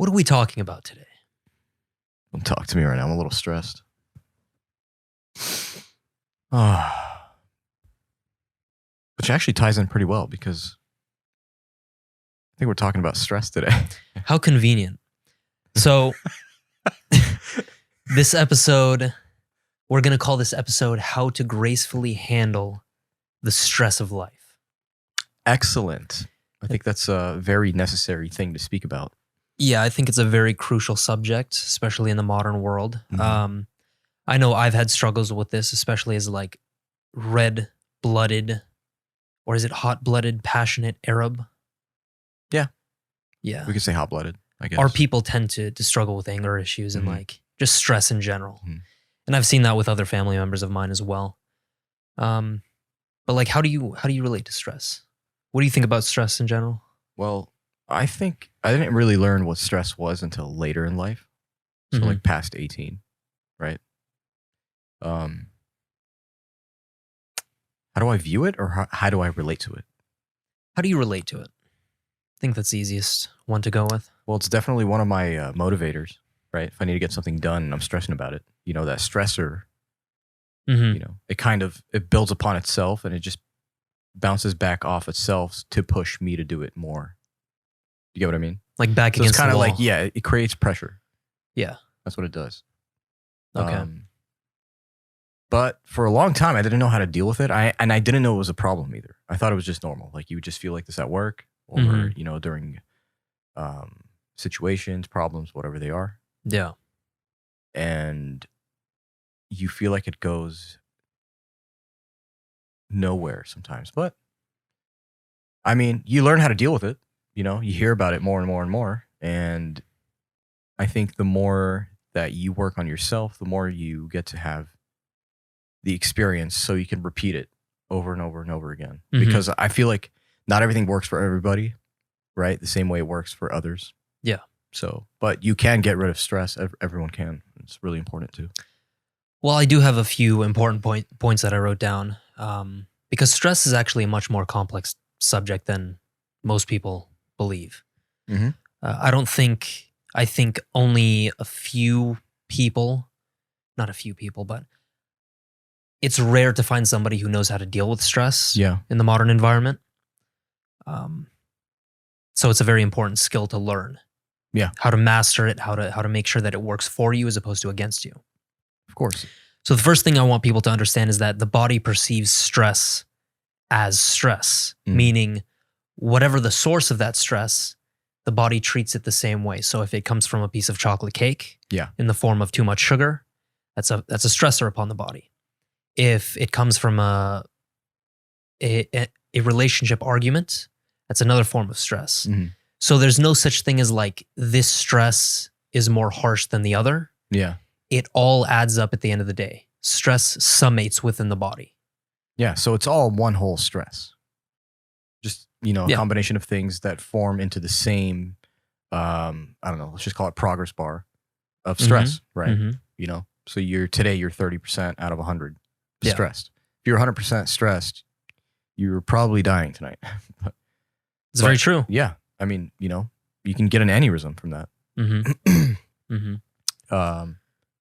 What are we talking about today? Don't talk to me right now. I'm a little stressed. Which actually ties in pretty well because I think we're talking about stress today. How convenient. So this episode, we're going to call this episode How to Gracefully Handle the Stress of Life. Excellent. I think that's a very necessary thing to speak about. Yeah, I think it's a very crucial subject, especially in the modern world. Mm-hmm. I know I've had struggles with this, especially as like red-blooded, or is it hot-blooded, passionate Arab? Yeah. Yeah. We could say hot-blooded, I guess. Our people tend to struggle with anger issues and like just stress in general. Mm-hmm. And I've seen that with other family members of mine as well. But like, how do you relate to stress? What do you think about stress in general? Well, I think I didn't really learn what stress was until later in life. So like past 18, right? How do I view it, or how do I relate to it? How do you relate to it? I think that's the easiest one to go with. Well, it's definitely one of my motivators, right? If I need to get something done and I'm stressing about it, that stressor, it builds upon itself and it just bounces back off itself to push me to do it more. You get what I mean? Like back so against the wall. It's kind of like, it creates pressure. Yeah. That's what it does. Okay. But for a long time, I didn't know how to deal with it. I didn't know it was a problem either. I thought it was just normal. Like you would just feel like this at work or, during situations, problems, whatever they are. Yeah. And you feel like it goes nowhere sometimes. But I mean, you learn how to deal with it. You hear about it more and more and more. And I think the more that you work on yourself, the more you get to have the experience so you can repeat it over and over and over again. Because I feel like not everything works for everybody, right? The same way it works for others. Yeah. So, but you can get rid of stress. Everyone can. It's really important too. Well, I do have a few important points that I wrote down because stress is actually a much more complex subject than most people believe. I think only a few people, not a few people, but it's rare to find somebody who knows how to deal with stress in the modern environment. So it's a very important skill to learn. Yeah. How to master it, how to make sure that it works for you as opposed to against you. Of course. So the first thing I want people to understand is that the body perceives stress as stress, meaning whatever the source of that stress, the body treats it the same way. So if it comes from a piece of chocolate cake in the form of too much sugar, that's a stressor upon the body. If it comes from a relationship argument, that's another form of stress. So there's no such thing as like this stress is more harsh than the other. Yeah. It all adds up at the end of the day. Stress summates within the body. Yeah. So it's all one whole stress. Just, a combination of things that form into the same, I don't know, let's just call it progress bar of stress, right? So you're 30% out of 100 stressed. If you're 100% stressed, you're probably dying tonight. It's very true. Yeah. I mean, you can get an aneurysm from that.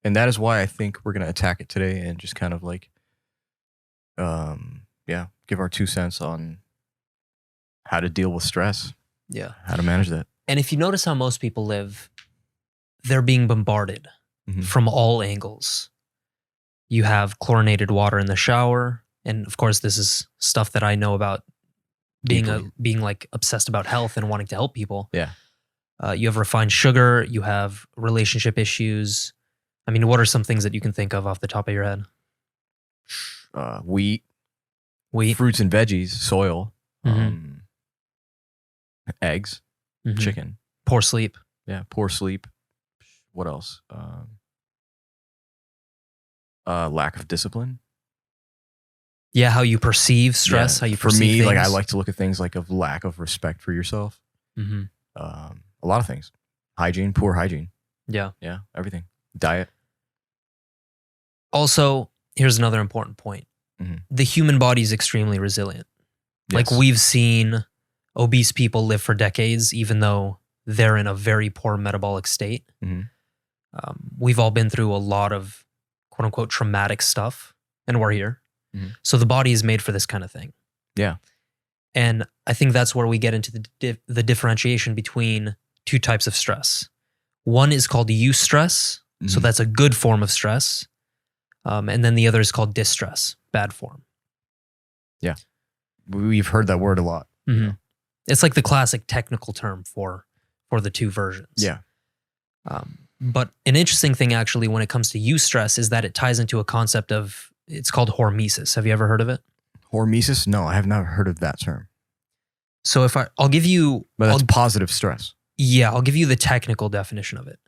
And that is why I think we're going to attack it today and just kind of like, give our 2 cents on how to deal with stress. Yeah. How to manage that. And if you notice how most people live, they're being bombarded from all angles. You have chlorinated water in the shower. And of course, this is stuff that I know about being like obsessed about health and wanting to help people. Yeah. You have refined sugar. You have relationship issues. I mean, what are some things that you can think of off the top of your head? Wheat, fruits and veggies, soil, eggs, chicken. Poor sleep. Yeah, poor sleep. What else? Lack of discipline. Yeah, how you perceive stress, how you perceive things. For me, like I things. like to look at things like of lack of respect for yourself. A lot of things. Hygiene, poor hygiene. Yeah. Yeah, everything. Diet. Also, here's another important point. The human body is extremely resilient. Like we've seen obese people live for decades, even though they're in a very poor metabolic state. Mhm. We've all been through a lot of quote unquote traumatic stuff, and we're here. Mhm. So the body is made for this kind of thing. Yeah. And I think that's where we get into the differentiation between two types of stress. One is called eustress. So Mhm. that's a good form of stress. And then the other is called distress, bad form. We've heard that word a lot. Mhm. It's like the classic technical term for the two versions. Yeah. But an interesting thing actually when it comes to eustress is that it ties into a concept of, it's called hormesis. Have you ever heard of it? Hormesis? No, I have not heard of that term. So I'll give you, But that's positive stress. I'll give you the technical definition of it.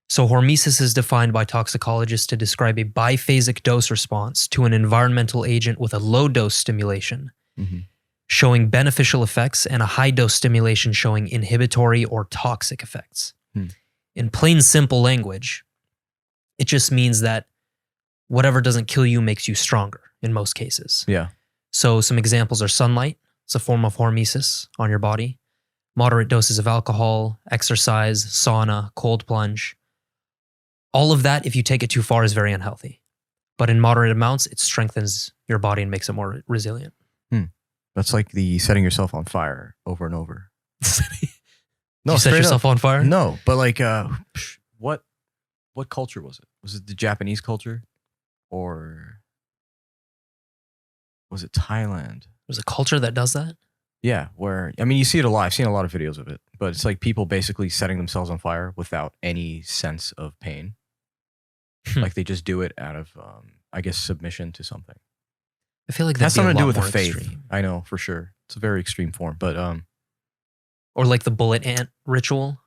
So hormesis is defined by toxicologists to describe a biphasic dose response to an environmental agent with a low dose stimulation, Mhm. showing beneficial effects, and a high dose stimulation showing inhibitory or toxic effects. In plain, simple language, it just means that whatever doesn't kill you makes you stronger in most cases. Yeah. So some examples are sunlight. It's a form of hormesis on your body. Moderate doses of alcohol, exercise, sauna, cold plunge. All of that, if you take it too far, is very unhealthy. But in moderate amounts, it strengthens your body and makes it more resilient. That's like the setting yourself on fire over and over. No, you set straight yourself up. on fire? No, but like, what culture was it? Was it the Japanese culture, or was it Thailand? There's a culture that does that? Yeah, where I mean, you see it a lot. I've seen a lot of videos of it, but it's like people basically setting themselves on fire without any sense of pain. Like they just do it out of, I guess, submission to something. I feel like It that has has something to do lot with the more faith. extreme. I know for sure. It's a very extreme form, but Or like the bullet ant ritual.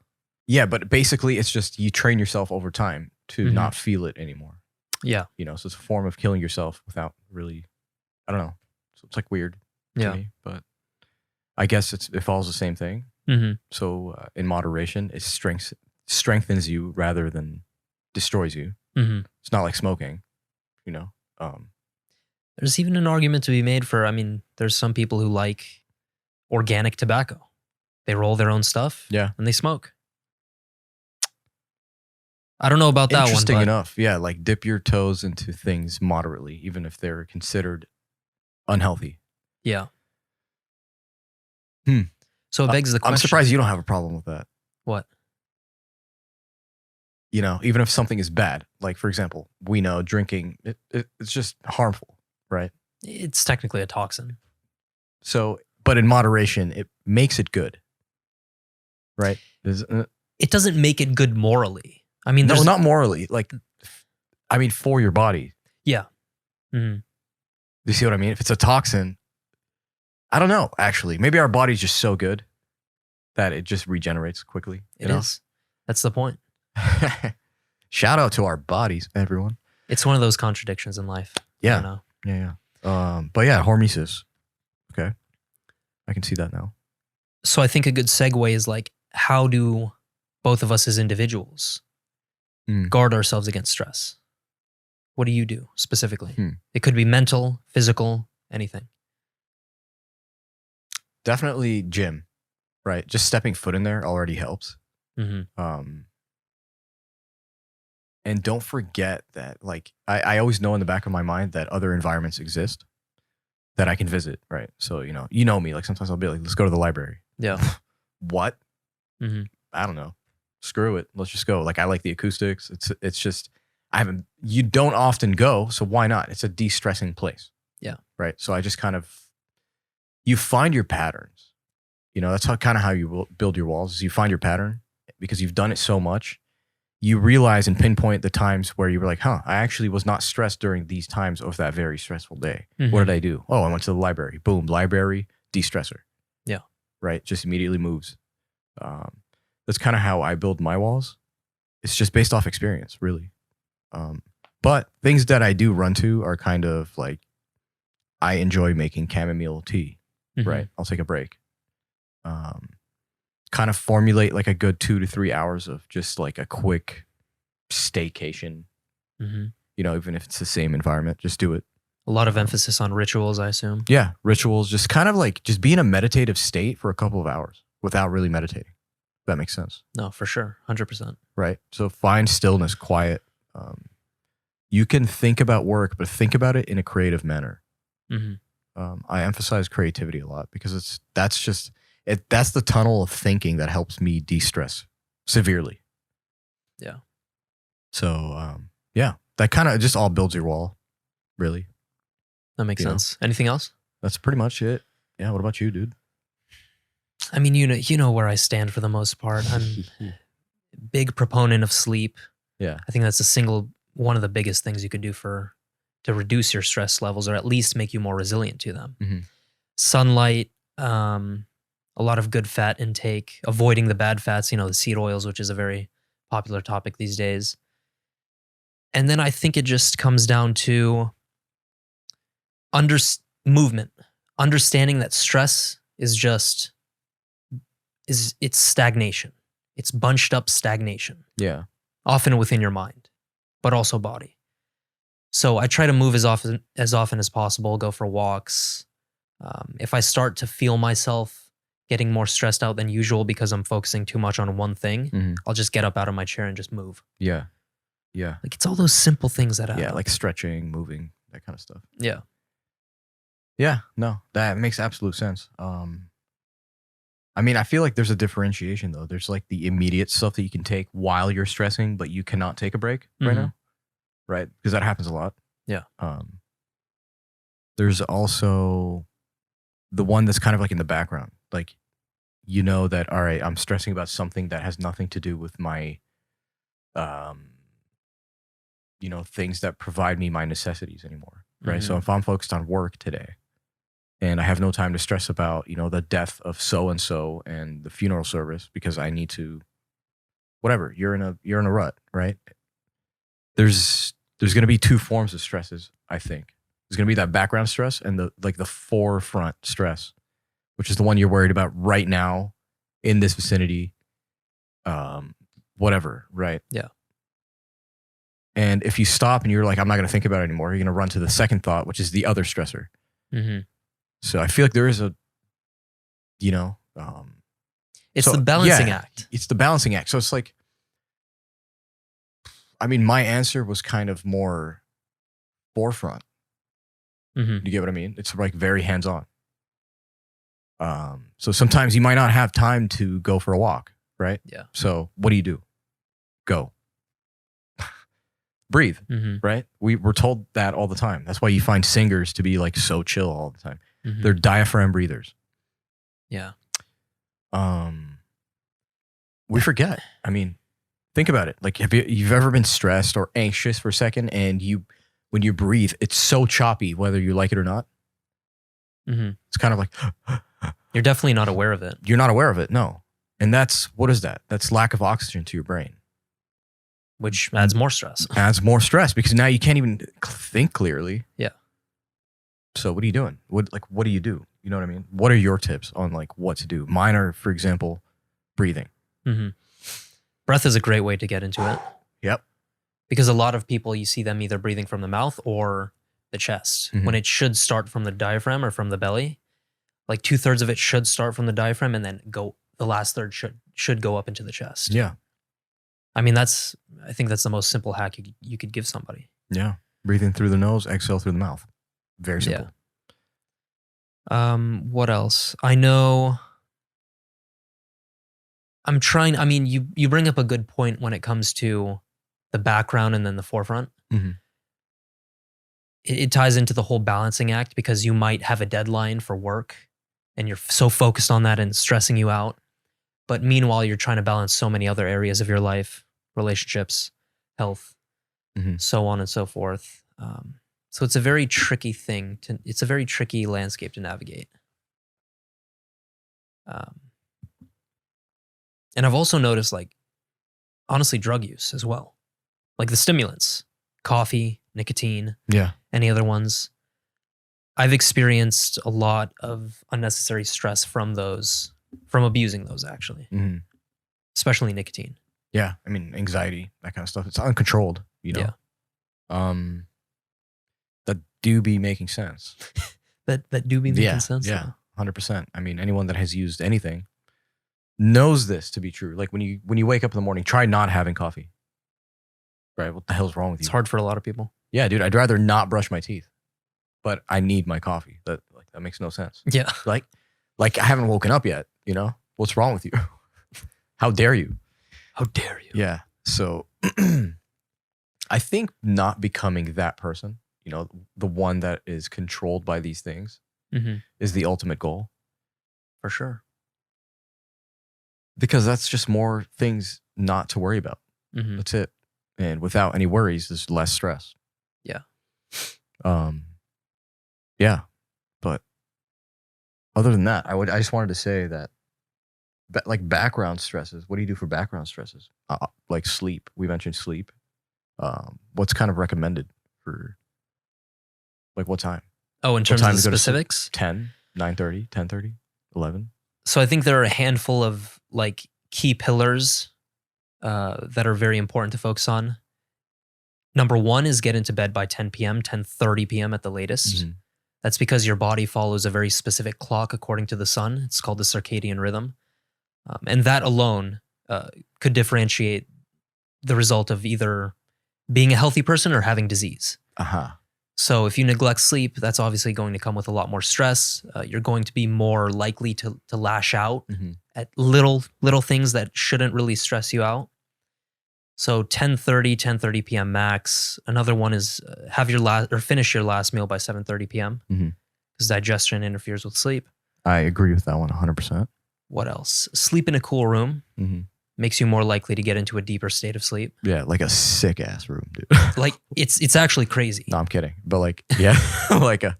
yeah, but basically it's just you train yourself over time to Mhm. not feel it anymore. Yeah. You know, so it's a form of killing yourself without really, I don't know. So it's like weird to Yeah. me, but I guess it follows the same thing. Mm-hmm. So in moderation, it strengthens you rather than destroys you. Mm-hmm. It's not like smoking, you know. There's even an argument to be made for, I mean, there's some people who like organic tobacco. They roll their own stuff Yeah. and they smoke. I don't know about that one. Interesting But enough. Yeah, like dip your toes into things moderately, even if they're considered unhealthy. yeah. Hmm. So it begs the question. I'm surprised you don't have a problem with that. What? You know, even if something is bad, like for example, we know drinking, it's just harmful, right? It's technically a toxin. So, but in moderation, it makes it good, right? It doesn't make it good morally. I mean, No, there's not morally. Like, I mean, for your body. Yeah. Mhm. You see what I mean? If it's a toxin, I don't know, actually. Maybe our body's just so good that it just regenerates quickly. It is. That's the point. Shout out to our bodies, everyone. It's one of those contradictions in life. Yeah. I don't know. Yeah. But yeah, hormesis. Okay. I can see that now. So I think a good segue is like, how do both of us as individuals guard ourselves against stress? What do you do specifically? It could be mental, physical, anything. Definitely gym, right? Just stepping foot in there already helps. Mm-hmm. And don't forget that, like, I always know in the back of my mind that other environments exist that I can visit, right? So, you know me, like sometimes I'll be like, let's go to the library. Yeah. What? Mm-hmm. I don't know. Screw it. Let's just go. Like, I like the acoustics. It's just, you don't often go, so why not? It's a de-stressing place. Yeah. Right. So I just kind of, you find your patterns. You know, that's how you will build your walls, is you find your pattern because you've done it so much. You realize and pinpoint the times where you were like, I actually was not stressed during these times of that very stressful day. Mm-hmm. What did I do? Oh, I went to the library. Boom, library, de-stressor. Yeah. Right? Just immediately moves. That's kind of how I build my walls. It's just based off experience, really. But things that I do run to are kind of like, I enjoy making chamomile tea, right? I'll take a break. Kind of formulate like a good 2 to 3 hours of just like a quick staycation. Mm-hmm. You know, even if it's the same environment, just do it. A lot of emphasis on rituals, I assume. Yeah, rituals. Just kind of like just be in a meditative state for a couple of hours without really meditating. That makes sense. No, for sure. 100%. Right. So find stillness, quiet. You can think about work, but think about it in a creative manner. I emphasize creativity a lot because that's the tunnel of thinking that helps me de-stress severely. Yeah. So that kind of just all builds your wall, really. That makes sense. Anything else? That's pretty much it. Yeah. What about you, dude? I mean, you know where I stand for the most part. I'm a big proponent of sleep. Yeah. I think that's one of the biggest things you could do to reduce your stress levels, or at least make you more resilient to them. Sunlight, a lot of good fat intake, avoiding the bad fats, the seed oils, which is a very popular topic these days. And then I think it just comes down to movement, understanding that stress is it's stagnation. It's bunched up stagnation. Yeah. Often within your mind, but also body. So I try to move as often as possible, go for walks. If I start to feel myself getting more stressed out than usual because I'm focusing too much on one thing, I'll just get up out of my chair and just move. Yeah. Yeah. Like it's all those simple things that happen. Yeah, like stretching, moving, that kind of stuff. Yeah. Yeah, no, that makes absolute sense. I mean, I feel like there's a differentiation though. There's like the immediate stuff that you can take while you're stressing, but you cannot take a break right now. Right? Because that happens a lot. Yeah. There's also the one that's kind of like in the background. Like, that, all right, I'm stressing about something that has nothing to do with my, things that provide me my necessities anymore. Right. So if I'm focused on work today and I have no time to stress about, the death of so-and-so and the funeral service because I need to, whatever, you're in a rut, right? There's going to be two forms of stresses, I think. There's going to be that background stress and the forefront stress, which is the one you're worried about right now in this vicinity, whatever, right? Yeah. And if you stop and you're like, I'm not going to think about it anymore, you're going to run to the second thought, which is the other stressor. So I feel like there is a, it's the balancing act. It's the balancing act. So it's like, I mean, my answer was kind of more forefront. You get what I mean? It's like very hands-on. So sometimes you might not have time to go for a walk, right? Yeah. So what do? Go. Breathe, right? We're told that all the time. That's why you find singers to be like so chill all the time. They're diaphragm breathers. Yeah. We forget. I mean, think about it. Like, have you've ever been stressed or anxious for a second, and when you breathe, it's so choppy, whether you like it or not. It's kind of like you're definitely not aware of it. You're not aware of it, no. And what is that? That's lack of oxygen to your brain, which adds more stress. Adds more stress because now you can't even think clearly. Yeah. So what are you doing? What do you do? You know what I mean? What are your tips on like what to do? Mine are, for example, breathing. Breath is a great way to get into it. Yep. Because a lot of people, you see them either breathing from the mouth or the chest, when it should start from the diaphragm or from the belly. Like 2/3 of it should start from the diaphragm and then the last third should go up into the chest. Yeah. I mean, I think that's the most simple hack you could give somebody. Yeah. Breathing through the nose, exhale through the mouth. Very simple. Yeah. What else? I know I'm trying, I mean, you bring up a good point when it comes to the background and then the forefront. It ties into the whole balancing act because you might have a deadline for work and you're so focused on that and it's stressing you out. But meanwhile, you're trying to balance so many other areas of your life, relationships, health, so on and so forth. So it's a very tricky thing. It's a very tricky landscape to navigate. And I've also noticed, like, honestly, drug use as well. Like the stimulants, coffee, nicotine, any other ones. I've experienced a lot of unnecessary stress from abusing those, actually. Especially nicotine. Yeah, I mean, anxiety, that kind of stuff. It's uncontrolled, Yeah. That do be making sense. that do be making sense? Yeah, 100%. I mean, anyone that has used anything, knows this to be true. Like when you wake up in the morning, try not having coffee. Right? What the hell's wrong with you? It's hard for a lot of people. Yeah, dude. I'd rather not brush my teeth, but I need my coffee. That makes no sense. Yeah. Like I haven't woken up yet. You know what's wrong with you? How dare you? How dare you? Yeah. So I think not becoming that person, you know, the one that is controlled by these things, is the ultimate goal. For sure. Because that's just more things not to worry about. That's it. And without any worries, there's less stress. Yeah. Yeah. But other than that, I just wanted to say that like background stresses, what do you do for background stresses? Like sleep. We mentioned sleep. What's kind of recommended for like what time? Oh, in terms of the specifics? 10, 9:30, 10:30, 11? So I think there are a handful of like key pillars that are very important to focus on. Number one is get into bed by 10 p.m., 10:30 p.m. at the latest. That's because your body follows a very specific clock according to the sun. It's called the circadian rhythm. And that alone could differentiate the result of either being a healthy person or having disease. So if you neglect sleep, that's obviously going to come with a lot more stress. You're going to be more likely to lash out at little things that shouldn't really stress you out. So 10:30 p.m. max. Another one is finish your last meal by 7:30 p.m. because digestion interferes with sleep. I agree with that one 100%. What else? Sleep in a cool room makes you more likely to get into a deeper state of sleep. Yeah, like a sick ass room, dude. Like it's actually crazy. No, I'm kidding. But like, yeah, like a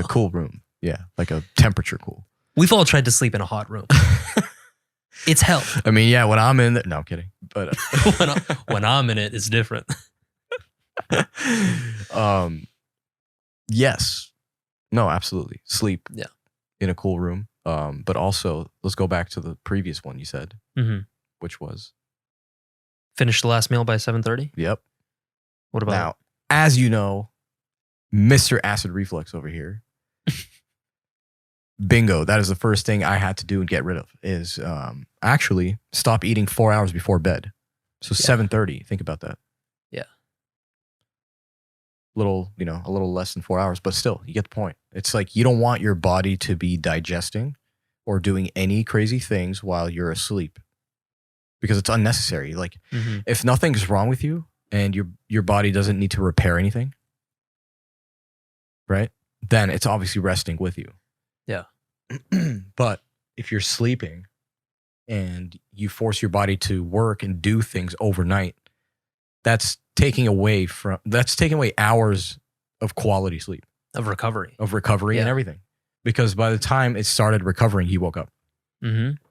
cool room. Yeah, like a temperature cool. We've all tried to sleep in a hot room. It's hell. I mean, yeah, when I'm in there, no, I'm kidding. But when I'm in it, it's different. Yes. No, absolutely. Sleep. Yeah. In a cool room. But also, let's go back to the previous one you said, which was finish the last meal by 7:30. Yep. What about now? As you know, Mr. Acid Reflux over here. Bingo. That is the first thing I had to do and get rid of is actually stop eating 4 hours before bed. So 7:30. Think about that. Yeah. A little less than 4 hours, but still, you get the point. It's like you don't want your body to be digesting or doing any crazy things while you're asleep because it's unnecessary. Like if nothing's wrong with you and your body doesn't need to repair anything, right? Then it's obviously resting with you. Yeah. But if you're sleeping and you force your body to work and do things overnight, that's taking away hours of quality sleep. Of recovery And everything. Because by the time it started recovering, he woke up. And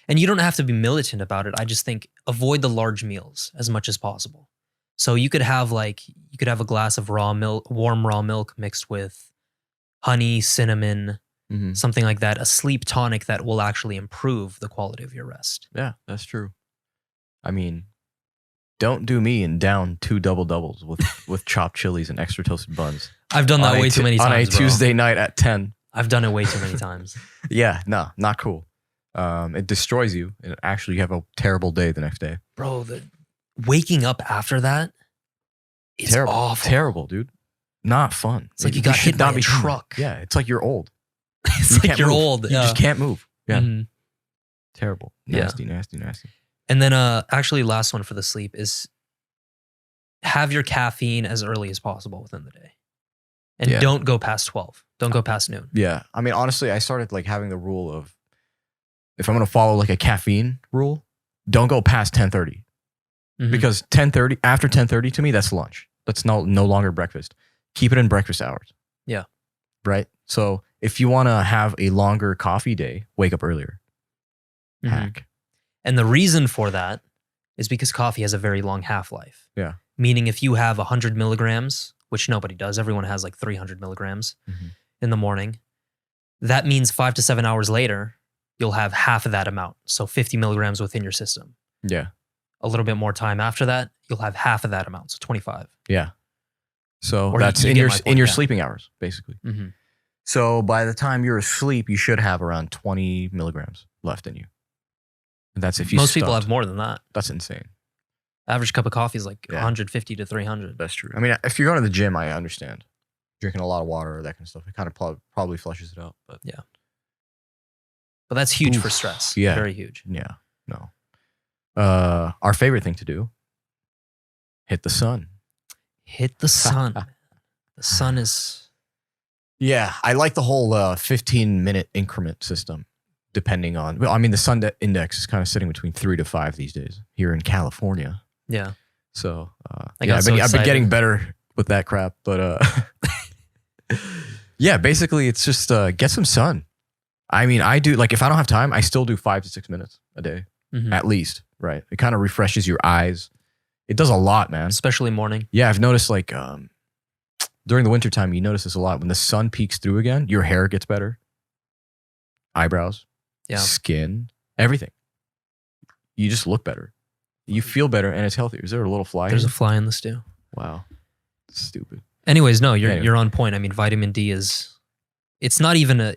you don't have to be militant about it. I just think avoid the large meals as much as possible. So you could have a glass of warm raw milk mixed with honey, cinnamon, something like that, a sleep tonic that will actually improve the quality of your rest. Yeah, that's true. I mean, don't do me and down 2 double doubles with chopped chilies and extra toasted buns. I've done that way too many times. On a Tuesday night at 10. I've done it way too many times. Yeah, no, not cool. It destroys you. And actually, you have a terrible day the next day. Bro, waking up after that, it's awful. Terrible, dude. Not fun. It's like you got hit by a truck. Yeah, it's like you're old. It's like you're old. You just can't move. Yeah. Terrible. Nasty. And then actually last one for the sleep is have your caffeine as early as possible within the day. And don't go past 12. Don't go past noon. Yeah. I mean, honestly, I started like having the rule of if I'm going to follow like a caffeine rule, don't go past 10:30. Because 10:30, after 10:30 to me, that's lunch. That's no longer breakfast. Keep it in breakfast hours. Yeah. Right? So if you want to have a longer coffee day, wake up earlier. Hack. And the reason for that is because coffee has a very long half-life. Yeah. Meaning if you have 100 milligrams, which nobody does, everyone has like 300 milligrams in the morning, that means 5 to 7 hours later, you'll have half of that amount. So 50 milligrams within your system. Yeah. A little bit more time after that, you'll have half of that amount. So 25. Yeah. So that's in your sleeping hours, basically. So by the time you're asleep, you should have around 20 milligrams. left in you. And that's if you Most people stopped. have more than that. That's insane. Average cup of coffee is like Yeah. 150 to 300. That's true. I mean, if you're going to the gym, I understand. Drinking a lot of water or that kind of stuff, it kind of probably flushes it out. But But that's huge Oof. for stress. Yeah. Very huge. yeah, no. Our favorite thing to do, hit the sun. Hit the sun. The sun is... Yeah, I like the whole 15-minute increment system, depending on... Well, I mean, the sun index is kind of sitting between 3 to 5 these days here in California. Yeah. So, got I've been getting better with that crap. But, yeah, basically, it's just get some sun. I mean, I do... Like, if I don't have time, I still do 5 to 6 minutes a day, at least, right? It kind of refreshes your eyes. It does a lot, man. Especially morning. Yeah, I've noticed, like... during the wintertime, you notice this a lot. When the sun peeks through again, your hair gets better. Eyebrows, skin, everything. You just look better. You feel better and it's healthier. Is there a little fly? There's here? a fly in the stew. Wow. Stupid. Anyways, no, you're on point. I mean, vitamin D is... It's not even a...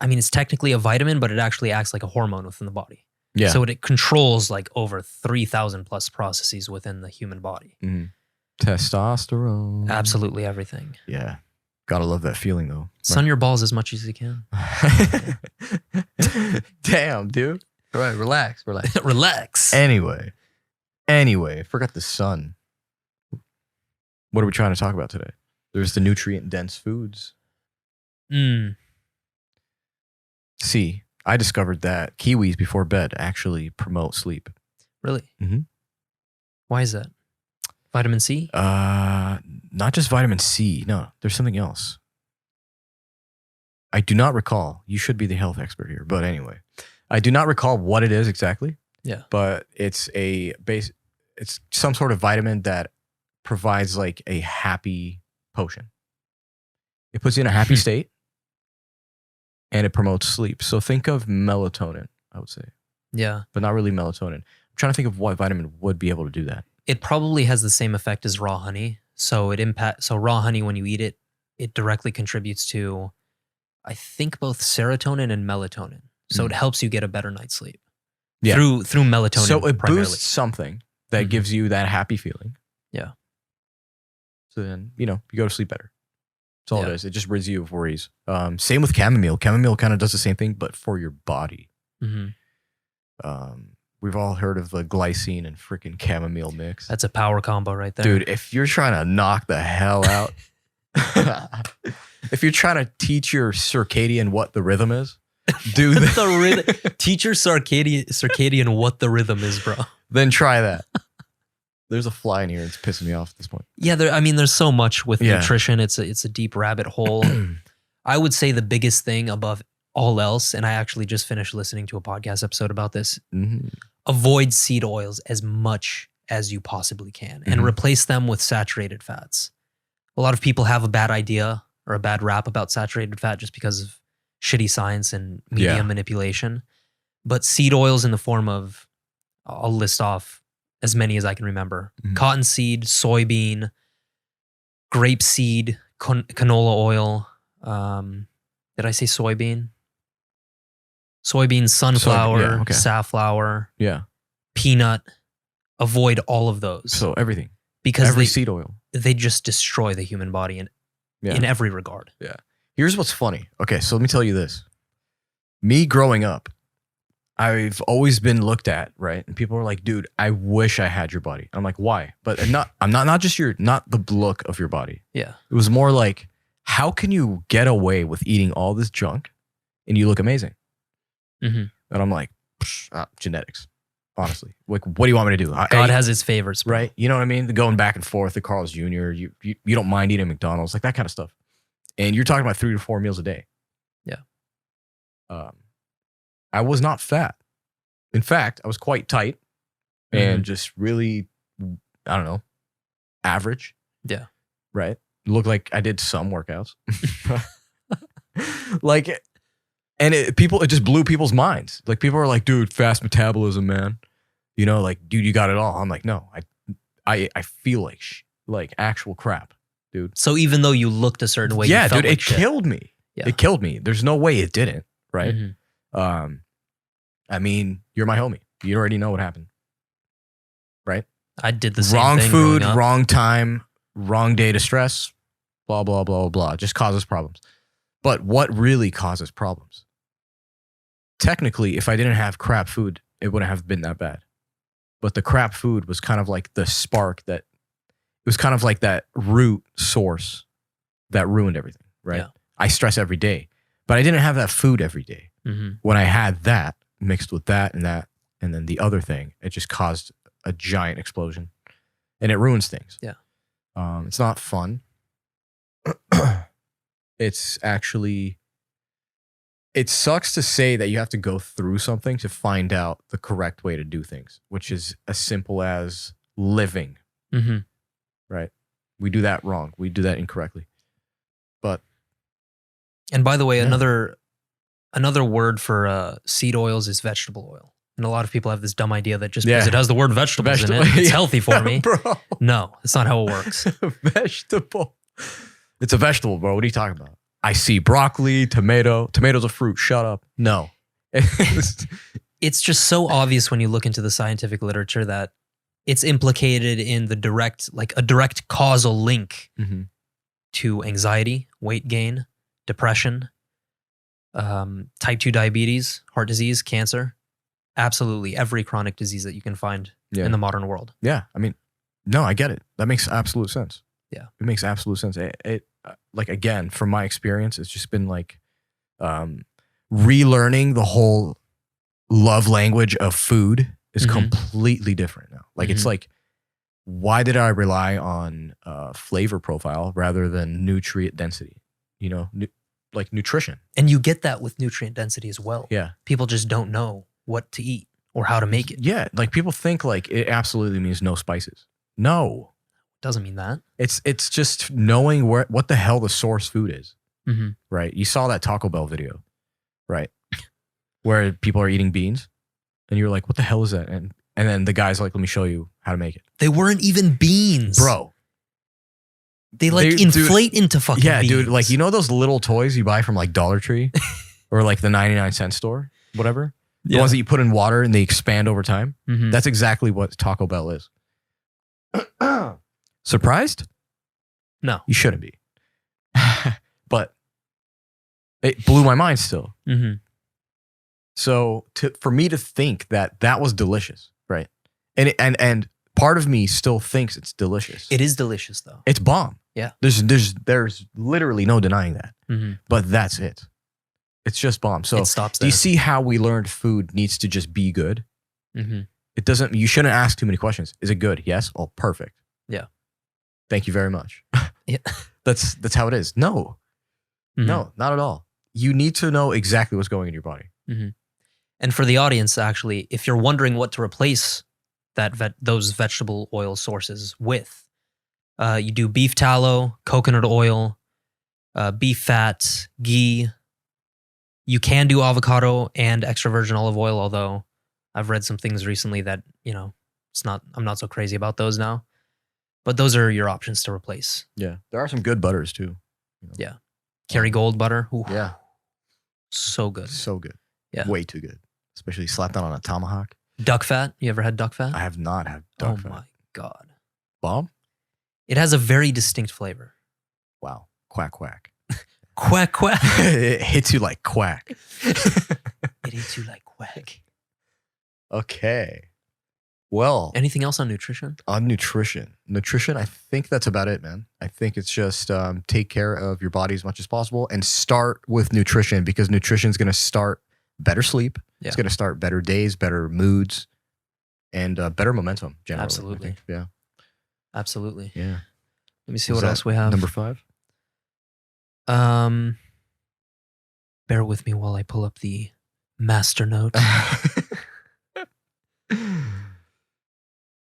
I mean, it's technically a vitamin, but it actually acts like a hormone within the body. Yeah. So it controls like over 3,000 plus processes within the human body. Mm-hmm. Testosterone. Absolutely everything. Yeah. Gotta love that feeling though. Sun your balls as much as you can. Damn, dude. All right, relax. Relax. Anyway, forgot the sun. What are we trying to talk about today? There's the nutrient-dense foods. See, I discovered that kiwis before bed actually promote sleep. Really? Mm-hmm. Why is that? Vitamin C? Not just vitamin C. No, there's something else. I do not recall. You should be the health expert here. But anyway, I do not recall what it is exactly. Yeah. But it's it's some sort of vitamin that provides like a happy potion. It puts you in a happy state and it promotes sleep. So think of melatonin, I would say. Yeah. But not really melatonin. I'm trying to think of what vitamin would be able to do that. It probably has the same effect as raw honey. So raw honey, when you eat it, it directly contributes to, I think, both serotonin and melatonin. So it helps you get a better night's sleep. Yeah. Through melatonin. So it primarily. boosts something that gives you that happy feeling. Yeah. So then, you go to sleep better. That's all it is. It just rids you of worries. Same with chamomile. Chamomile kind of does the same thing, but for your body. We've all heard of the glycine and freaking chamomile mix. That's a power combo right there. Dude, if you're trying to knock the hell out, if you're trying to teach your circadian what the rhythm is, do that. Teach your circadian what the rhythm is, bro. Then try that. There's a fly in here. It's pissing me off at this point. Yeah, there's so much with nutrition. It's a deep rabbit hole. I would say the biggest thing above all else, and I actually just finished listening to a podcast episode about this, avoid seed oils as much as you possibly can and replace them with saturated fats. A lot of people have a bad idea or a bad rap about saturated fat just because of shitty science and media manipulation. But seed oils in the form of, I'll list off as many as I can remember. Cottonseed, soybean, grapeseed, canola oil. Did I say soybean? Soybean, sunflower, safflower, peanut. Avoid all of those. So everything. Because every seed oil. They just destroy the human body in every regard. Yeah. Here's what's funny. Okay, so let me tell you this. Me growing up, I've always been looked at, right? And people are like, dude, I wish I had your body. I'm like, why? But I'm not just not the look of your body. Yeah. It was more like, how can you get away with eating all this junk and you look amazing? And I'm like, genetics, honestly. Like, what do you want me to do? God has his favorites, bro. Right? You know what I mean? The going back and forth, the Carl's Jr., you don't mind eating McDonald's, like that kind of stuff. And you're talking about 3 to 4 meals a day. Yeah. I was not fat. In fact, I was quite tight and just really, I don't know, average. Yeah. Right? Looked like I did some workouts. Like, and it just blew people's minds. Like, people are like, dude, fast metabolism, man. Like, dude, you got it all. I'm like, no, I feel like actual crap, dude. So even though you looked a certain way, yeah, you felt dude, like it killed me. Yeah. It killed me. There's no way it didn't, right? I mean, you're my homie. You already know what happened. Right? I did the same Wrong thing. food, growing up. wrong time, wrong day to stress, blah, blah, blah, blah. Just causes problems. But what really causes problems? Technically, if I didn't have crap food, it wouldn't have been that bad. But the crap food was kind of like the spark that, it was kind of like that root source that ruined everything, right? Yeah. I stress every day, but I didn't have that food every day. Mm-hmm. When I had that mixed with that, and then the other thing, it just caused a giant explosion, and it ruins things. Yeah. It's not fun. It's actually, it sucks to say that you have to go through something to find out the correct way to do things, which is as simple as living, Mm-hmm. right? We do that wrong. We do that incorrectly. But And by the way, Yeah. another word for seed oils is vegetable oil. And a lot of people have this dumb idea that just Yeah. because it has the word vegetables in Vegetable- it, it's Yeah. healthy for me. Bro. No, that's not how it works. Vegetable. It's a vegetable, bro. What are you talking about? I see broccoli, tomato. Tomato's a fruit. Shut up. No. It's just so obvious when you look into the scientific literature that it's implicated in the a direct causal link Mhm. to anxiety, weight gain, depression, type 2 diabetes, heart disease, cancer. Absolutely every chronic disease that you can find Yeah. in the modern world. Yeah. I mean, no, I get it. That makes absolute sense. Yeah. It makes absolute sense. It like, again, from my experience, it's just been like relearning the whole love language of food is Mhm. completely different now. Like, it's Mhm. like, why did I rely on flavor profile rather than nutrient density? You know, like nutrition. And you get that with nutrient density as well. Yeah. People just don't know what to eat or how to make it. Yeah. Like, people think like it absolutely means no spices. No. Doesn't mean that. It's just knowing what the hell the source food is, Mm-hmm. right? You saw that Taco Bell video, right? Where people are eating beans, and you're like, "What the hell is that?" And then the guy's like, "Let me show you how to make it, They weren't even beans. bro." They like Dude, inflate into fucking Yeah, beans. dude. Like, you know those little toys you buy from like Dollar Tree or like the 99-cent store, whatever. The ones that you put in water and they expand over time. Mhm. That's exactly what Taco Bell is. Surprised? No. You shouldn't be. But it blew my mind still. Mhm. So for me to think that that was delicious, right? And part of me still thinks it's delicious. It is delicious though. It's bomb. Yeah. There's literally no denying that. Mhm. But that's it. It's just bomb. So It stops do there. you see how we learned food needs to just be good? Mhm. It doesn't. You shouldn't ask too many questions. Is it good? Yes. Oh, perfect. Yeah. Thank you very much. Yeah. That's how it is. No, Mhm. no, not at all. You need to know exactly what's going in your body. And for the audience, actually, if you're wondering what to replace those vegetable oil sources with, you do beef tallow, coconut oil, beef fat, ghee. You can do avocado and extra virgin olive oil, although I've read some things recently that, I'm not so crazy about those now. But those are your options to replace. Yeah, there are some good butters too. Yeah. Kerrygold butter. Ooh, Yeah, so good. so good. Yeah. Way too good. Especially slapped that on a tomahawk. Duck fat. You ever had duck fat? I have not had duck Oh fat. my God. Bomb? It has a very distinct flavor. Wow. Quack quack. Quack, quack. It hits you like quack. It eats you like quack. Okay. Well, Anything else on nutrition? on nutrition, I think that's about it, man. I think it's just take care of your body as much as possible and start with nutrition, because nutrition is going to start better sleep. Yeah. It's going to start better days, better moods, and better momentum generally. I Absolutely. think. Yeah. Absolutely. Yeah. Let me see Is what that else we have. Number 5. Bear with me while I pull up the master note.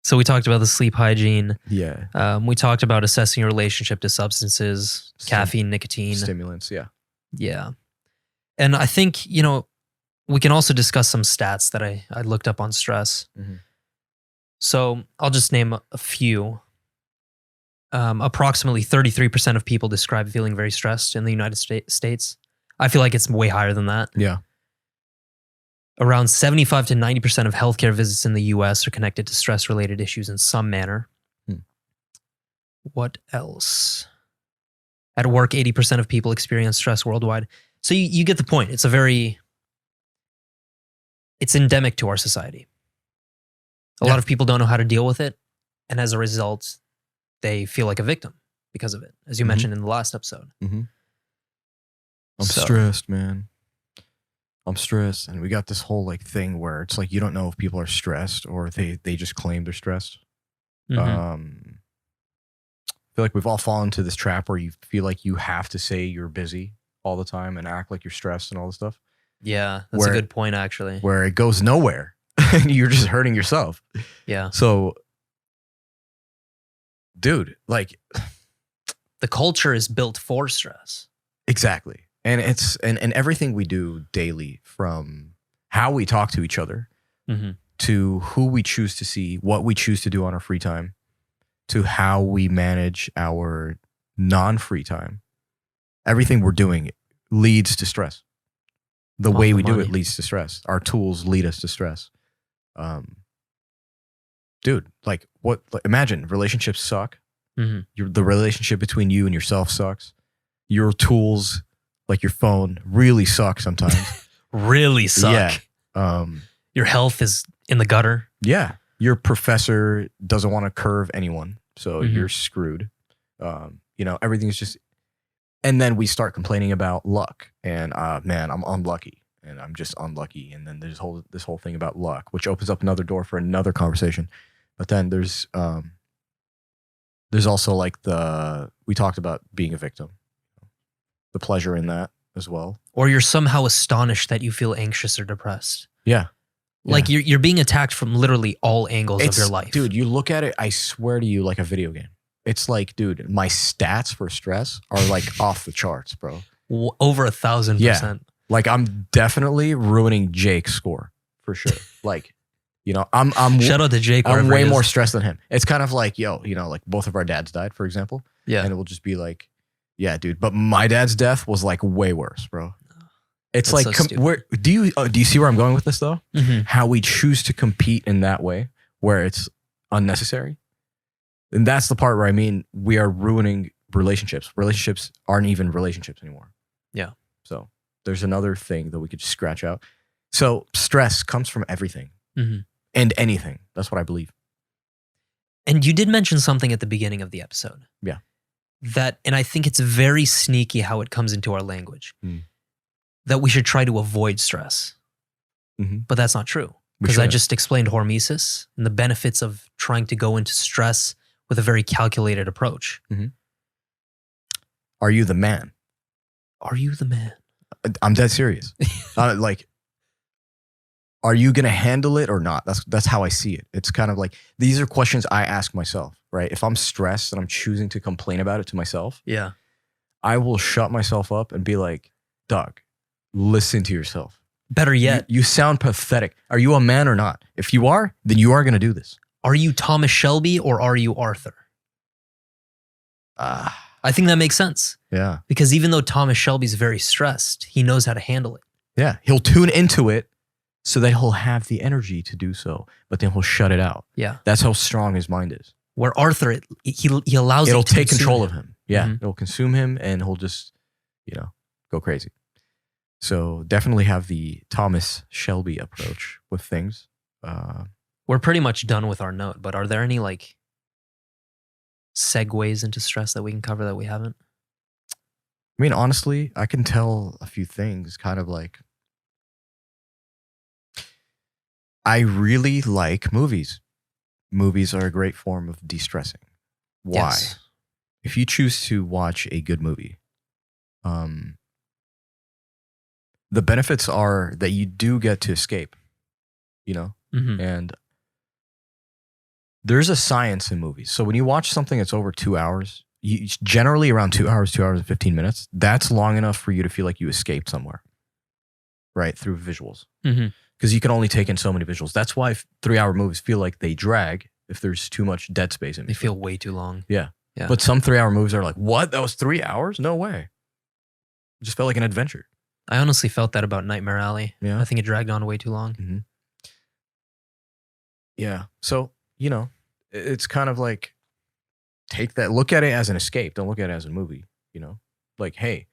So we talked about the sleep hygiene. Yeah. We talked about assessing your relationship to substances, caffeine, nicotine. Stimulants. Yeah. Yeah. And I think, we can also discuss some stats that I looked up on stress. Mhm. So I'll just name a few. Approximately 33% of people describe feeling very stressed in the United States. I feel like it's way higher than that. Yeah. Around 75 to 90% of healthcare visits in the US are connected to stress-related issues in some manner. What else? At work, 80% of people experience stress worldwide. So you get the point. It's endemic to our society. A lot of people don't know how to deal with it. And as a result, they feel like a victim because of it, as you mentioned in the last episode. I'm stressed, man. I'm stressed. And we got this whole like thing where it's like you don't know if people are stressed or they just claim they're stressed. I feel like we've all fallen into this trap where you feel like you have to say you're busy all the time and act like you're stressed and all this stuff. Yeah, that's a good point, actually. Where it goes nowhere. You're just hurting yourself. Yeah. So, dude, like... The culture is built for stress. Exactly. And it's and everything we do daily, from how we talk to each other, to who we choose to see, what we choose to do on our free time, to how we manage our non-free time. Everything we're doing leads to stress. The way we do it leads to stress. Our tools lead us to stress. Dude, like what? Like, imagine relationships suck. The relationship between you and yourself sucks. Your tools, like your phone, really suck sometimes. Really suck. Yeah. Your health is in the gutter. Yeah. Your professor doesn't want to curve anyone, so you're screwed. Everything's just... And then we start complaining about luck. And man, I'm unlucky. And I'm just unlucky. And then there's this whole thing about luck, which opens up another door for another conversation. But then there's also like we talked about being a victim. The pleasure in that as well. Or you're somehow astonished that you feel anxious or depressed. Yeah. Like you're being attacked from literally all angles of your life. Dude, you look at it, I swear to you, like a video game. It's like, dude, my stats for stress are like off the charts, bro. Over 1,000%. Yeah. Like I'm definitely ruining Jake's score for sure. Like, I'm shout out to Jake. I'm way more stressed than him. It's kind of like, like both of our dads died, for example. Yeah. And it will just be like, yeah, dude. But my dad's death was like way worse, bro. It's That's like, so do you see where I'm going with this though? How we choose to compete in that way, where it's unnecessary. And that's the part where I mean, we are ruining relationships. Relationships aren't even relationships anymore. Yeah. So there's another thing that we could just scratch out. So stress comes from everything and anything. That's what I believe. And you did mention something at the beginning of the episode. Yeah. And I think it's very sneaky how it comes into our language. That we should try to avoid stress. But that's not true. Because I just explained hormesis and the benefits of trying to go into stress with a very calculated approach. Are you the man? Are you the man? I'm dead serious. Like, are you going to handle it or not? That's how I see it. It's kind of like, these are questions I ask myself, right? If I'm stressed and I'm choosing to complain about it to myself, yeah, I will shut myself up and be like, Doug, listen to yourself. Better yet, you sound pathetic. Are you a man or not? If you are, then you are going to do this. Are you Thomas Shelby or are you Arthur? I think that makes sense. Yeah. Because even though Thomas Shelby's very stressed, he knows how to handle it. Yeah. He'll tune into it so that he'll have the energy to do so, but then he'll shut it out. Yeah. That's how strong his mind is. Where Arthur, he allows it'll it to take control of him. Yeah. Mm-hmm. It'll consume him and he'll just, go crazy. So definitely have the Thomas Shelby approach with things. We're pretty much done with our note, but are there any like segues into stress that we can cover that we haven't? I mean, honestly, I can tell a few things, kind of like, I really like movies. Movies are a great form of de-stressing. Why? Yes. If you choose to watch a good movie, the benefits are that you do get to escape, and there's a science in movies. So when you watch something that's over 2 hours, generally around 2 hours, 2 hours and 15 minutes, that's long enough for you to feel like you escaped somewhere, right? Through visuals. Because you can only take in so many visuals. That's why 3-hour movies feel like they drag if there's too much dead space in it. They feel way too long. Yeah. But some 3-hour movies are like, what? That was 3 hours? No way. It just felt like an adventure. I honestly felt that about Nightmare Alley. Yeah. I think it dragged on way too long. Yeah. So, it's kind of like, look at it as an escape. Don't look at it as a movie, Like, hey,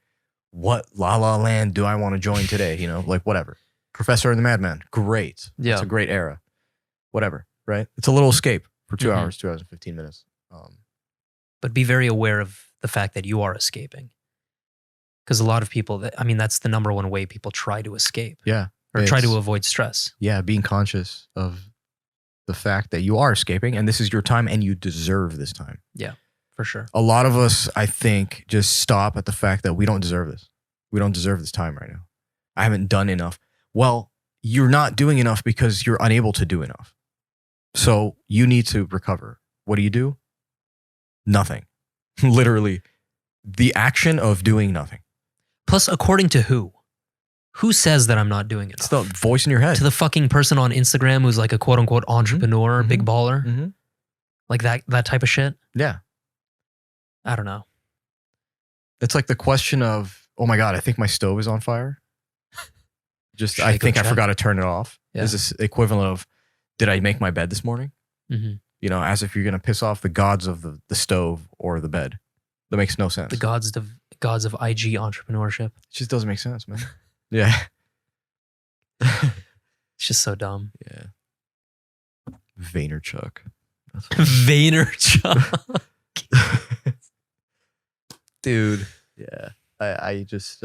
what La La Land do I want to join today? Like whatever. Professor and the Madman. Great. Yeah. It's a great era. Whatever, right? It's a little escape for 2 hours, 2 hours and 15 minutes. But be very aware of the fact that you are escaping. Because a lot of people, that's the number one way people try to escape. Yeah. Or try to avoid stress. Yeah, being conscious of the fact that you are escaping and this is your time and you deserve this time. Yeah, for sure. A lot of us, I think, just stop at the fact that we don't deserve this. We don't deserve this time right now. I haven't done enough. Well, you're not doing enough because you're unable to do enough. So you need to recover. What do? Nothing. Literally, the action of doing nothing. Plus, according to who? Who says that I'm not doing it? It's the voice in your head. To the fucking person on Instagram who's like a quote unquote entrepreneur, big baller. Like that type of shit. Yeah. I don't know. It's like the question of, oh my God, I think my stove is on fire. I think I forgot to turn it off. Yeah. Is this equivalent of, did I make my bed this morning? As if you're going to piss off the gods of the stove or the bed. That makes no sense. The gods of IG entrepreneurship. It just doesn't make sense, man. Yeah. It's just so dumb. Yeah. Vaynerchuk. Vaynerchuk. Dude. Yeah. I just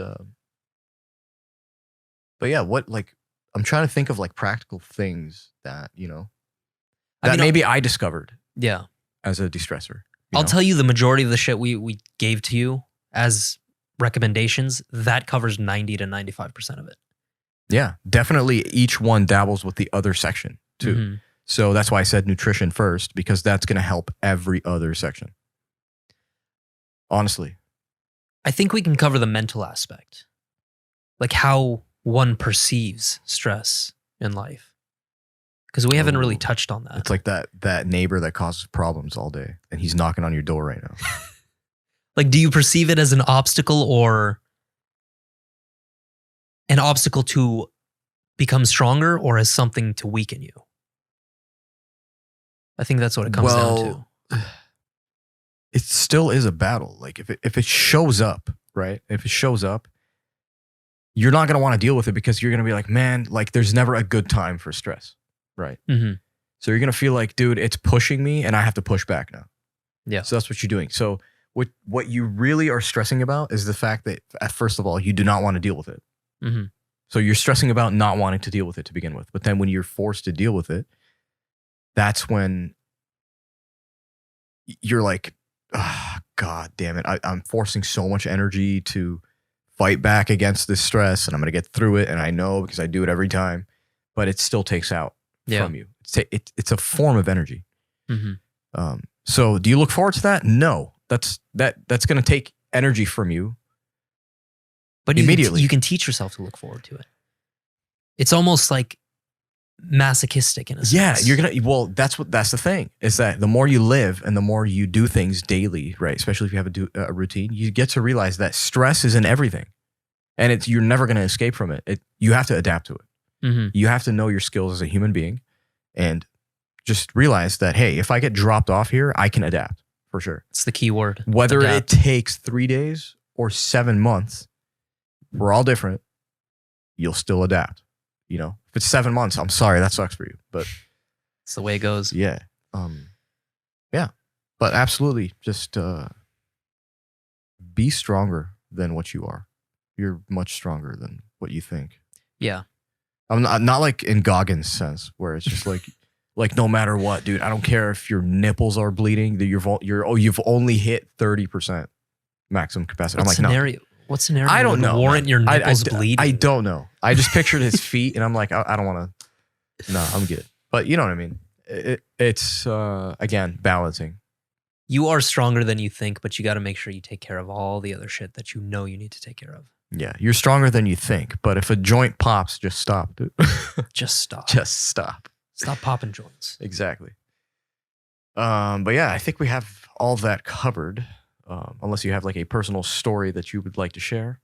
but yeah, I'm trying to think of like practical things that, maybe I discovered. Yeah. As a de-stressor. I'll tell you the majority of the shit we gave to you as recommendations, that covers 90 to 95% of it. Yeah, definitely each one dabbles with the other section too. So that's why I said nutrition first, because that's going to help every other section. Honestly. I think we can cover the mental aspect. Like how one perceives stress in life. Because we haven't really touched on that. It's like that neighbor that causes problems all day and he's knocking on your door right now. Like, do you perceive it as an obstacle or an obstacle to become stronger or as something to weaken you? I think that's what it comes down to. It still is a battle. Like if it shows up, right? If it shows up, you're not going to want to deal with it because you're going to be like, man, like there's never a good time for stress, right? So you're going to feel like, dude, it's pushing me and I have to push back now. Yeah. So that's what you're doing. So what you really are stressing about is the fact that, first of all, you do not want to deal with it. So you're stressing about not wanting to deal with it to begin with. But then when you're forced to deal with it, that's when you're like, oh, God damn it. I'm forcing so much energy to fight back against this stress and I'm going to get through it. And I know because I do it every time, but it still takes out from you. It's a form of energy. So do you look forward to that? No. That's going to take energy from you. But immediately. You can teach yourself to look forward to it. It's almost like masochistic in a sense. Yeah, that's the thing, is that the more you live and the more you do things daily, right? Especially if you have a routine, you get to realize that stress is in everything. And you're never going to escape from it. You have to adapt to it. You have to know your skills as a human being and just realize that, hey, if I get dropped off here, I can adapt for sure. It's the key word. Whether it takes 3 days or 7 months, we're all different. You'll still adapt. If it's 7 months, I'm sorry, that sucks for you, but it's the way it goes. Yeah. Yeah. But absolutely, just be stronger than what you are. You're much stronger than what you think. Yeah. I'm not like in Goggins' sense, where it's just like no matter what, dude, I don't care if your nipples are bleeding, that you've only hit 30% maximum capacity. What scenario? What scenario? I don't know. Warrant your nipples bleeding? I don't know. I just pictured his feet, and I'm like, I don't want to. No, I'm good. But you know what I mean. It's again balancing. You are stronger than you think, but you got to make sure you take care of all the other shit that you know you need to take care of. Yeah, you're stronger than you think, but if a joint pops, just stop, dude. Just stop. Just stop. Stop popping joints. Exactly. But yeah, I think we have all that covered. Unless you have like a personal story that you would like to share.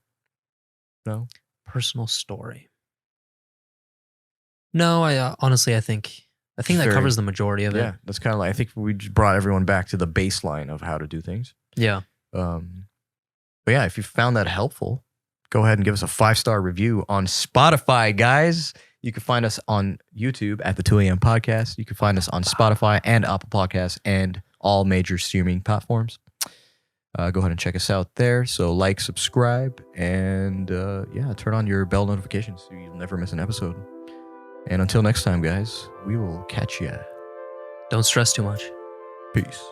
No? Personal story. No, I honestly, I think that Very- covers the majority of Yeah, it. that's kind of like, I think we just brought everyone back to the baseline of how to do things. Yeah. But yeah, if you found that helpful, go ahead and give us a 5-star review on Spotify, guys. You can find us on YouTube at the 2 a.m. podcast. You can find us on Spotify and Apple Podcasts and all major streaming platforms. Go ahead and check us out there. So like, subscribe, and yeah, turn on your bell notifications so you'll never miss an episode. And until next time, guys, we will catch ya. Don't stress too much. Peace.